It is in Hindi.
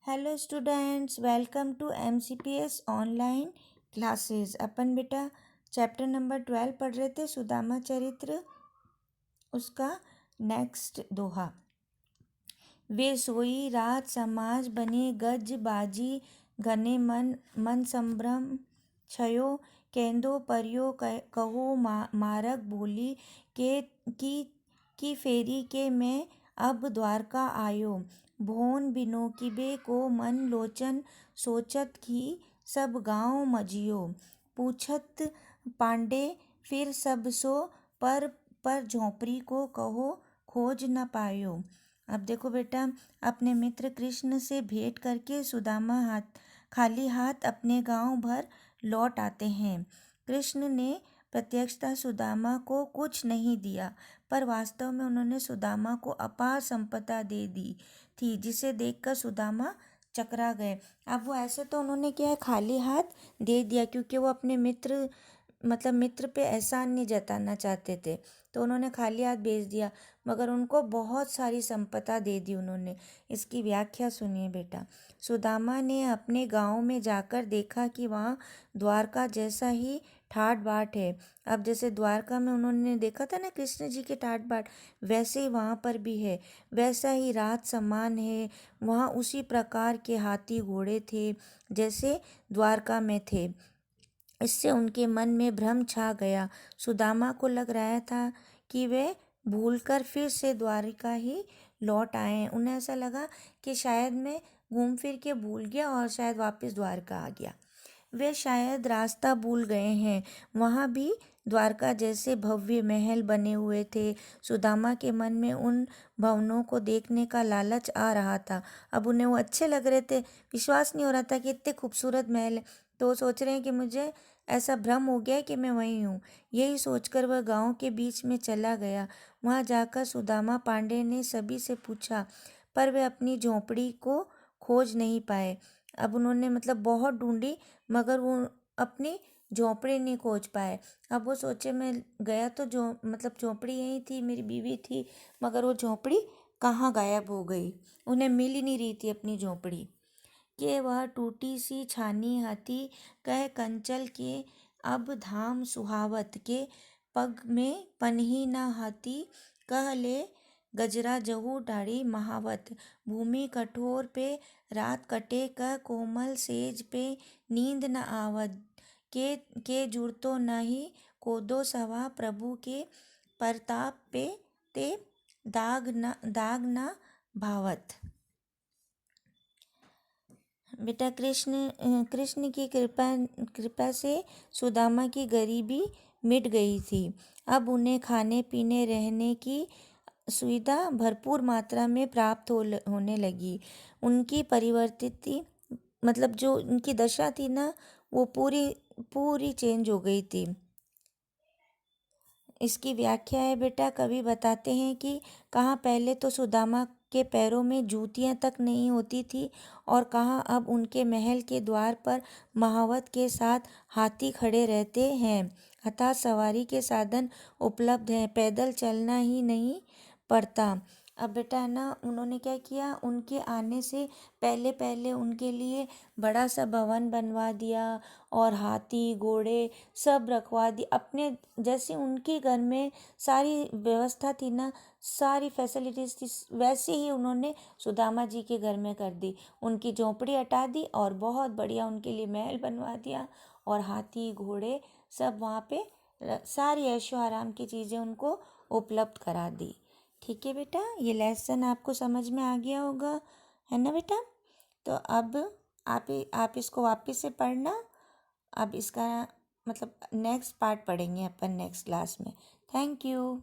Hello students, welcome to MCPS online classes. अपन बेटा चैप्टर नंबर 12 पढ़ रहे थे, सुदामा चरित्र, उसका नेक्स्ट दोहा। वे सोई रात समाज बने गज बाजी, घने मन मन संभ्रम छयो, केंदो परियो कहो मारक बोली के की फेरी के मैं अब द्वारका आयो। भोन बिनोकिबे को मन लोचन, सोचत की सब गाँव मजियो। पूछत पांडे फिर सब सो, पर झोंपड़ी को कहो खोज न पायो। अब देखो बेटा, अपने मित्र कृष्ण से भेंट करके सुदामा खाली हाथ अपने गांव भर लौट आते हैं। कृष्ण ने प्रत्यक्षतः सुदामा को कुछ नहीं दिया, पर वास्तव में उन्होंने सुदामा को अपार संपदा दे दी थी, जिसे देखकर सुदामा चकरा गए। अब वो ऐसे तो उन्होंने क्या है, खाली हाथ दे दिया, क्योंकि वो अपने मित्र पे एहसान नहीं जताना चाहते थे, तो उन्होंने खाली हाथ भेज दिया, मगर उनको बहुत सारी संपदा दे दी उन्होंने। इसकी व्याख्या सुनिए बेटा। सुदामा ने अपने गांव में जाकर देखा कि वहाँ द्वारका जैसा ही ठाट बाट है। अब जैसे द्वारका में उन्होंने देखा था ना कृष्ण जी के ठाट बाट, वैसे ही वहाँ पर भी है। वैसा ही रात समान है, वहाँ उसी प्रकार के हाथी घोड़े थे जैसे द्वारका में थे। इससे उनके मन में भ्रम छा गया। सुदामा को लग रहा था कि वे भूलकर फिर से द्वारिका ही लौट आए। उन्हें ऐसा लगा कि शायद मैं घूम फिर के भूल गया और शायद वापस द्वारका आ गया। वे शायद रास्ता भूल गए हैं। वहाँ भी द्वारका जैसे भव्य महल बने हुए थे। सुदामा के मन में उन भवनों को देखने का लालच आ रहा था। अब उन्हें वो अच्छे लग रहे थे, विश्वास नहीं हो रहा था कि इतने खूबसूरत महल है। तो वो सोच रहे हैं कि मुझे ऐसा भ्रम हो गया है कि मैं वहीं हूँ। यही सोचकर वह गांव के बीच में चला गया। वहाँ जाकर सुदामा पांडे ने सभी से पूछा, पर वे अपनी झोंपड़ी को खोज नहीं पाए। अब उन्होंने बहुत ढूंढी, मगर वो अपनी झोंपड़ी नहीं खोज पाए। अब वो सोचे, मैं गया तो झोंपड़ी यहीं थी, मेरी बीवी थी, मगर वो झोंपड़ी कहाँ गायब हो गई। उन्हें मिल ही नहीं रही थी अपनी झोंपड़ी। के वह टूटी सी छानी हती, कह कंचल के अब धाम सुहावत, के पग में पन्ही न हती, कह ले गजरा जहू डाड़ी महावत। भूमि कठोर पे रात कटे, कह कोमल सेज पे नींद न आवत, के जुड़तो नहीं कोदो सवा, प्रभु के प्रताप पे ते दाग न भावत। बेटा कृष्ण की कृपा से सुदामा की गरीबी मिट गई थी। अब उन्हें खाने पीने रहने की सुविधा भरपूर मात्रा में प्राप्त होने लगी। उनकी परिवर्तित जो उनकी दशा थी ना, वो पूरी चेंज हो गई थी। इसकी व्याख्या है बेटा, कवि बताते हैं कि कहाँ पहले तो सुदामा के पैरों में जूतियाँ तक नहीं होती थी, और कहाँ अब उनके महल के द्वार पर महावत के साथ हाथी खड़े रहते हैं। अर्थात सवारी के साधन उपलब्ध हैं, पैदल चलना ही नहीं पड़ता। अब बेटा है ना, उन्होंने क्या किया, उनके आने से पहले पहले उनके लिए बड़ा सा भवन बनवा दिया, और हाथी घोड़े सब रखवा दी। अपने जैसे उनके घर में सारी व्यवस्था थी ना, सारी फैसिलिटीज़ थी, वैसे ही उन्होंने सुदामा जी के घर में कर दी। उनकी झोंपड़ी हटा दी और बहुत बढ़िया उनके लिए महल बनवा दिया, और हाथी घोड़े सब वहाँ पे सारी ऐशो आराम की चीज़ें उनको उपलब्ध करा दी। ठीक है बेटा, ये लेसन आपको समझ में आ गया होगा, है ना बेटा। तो अब आप इसको वापस से पढ़ना। अब इसका नेक्स्ट पार्ट पढ़ेंगे अपन नेक्स्ट क्लास में। Thank you.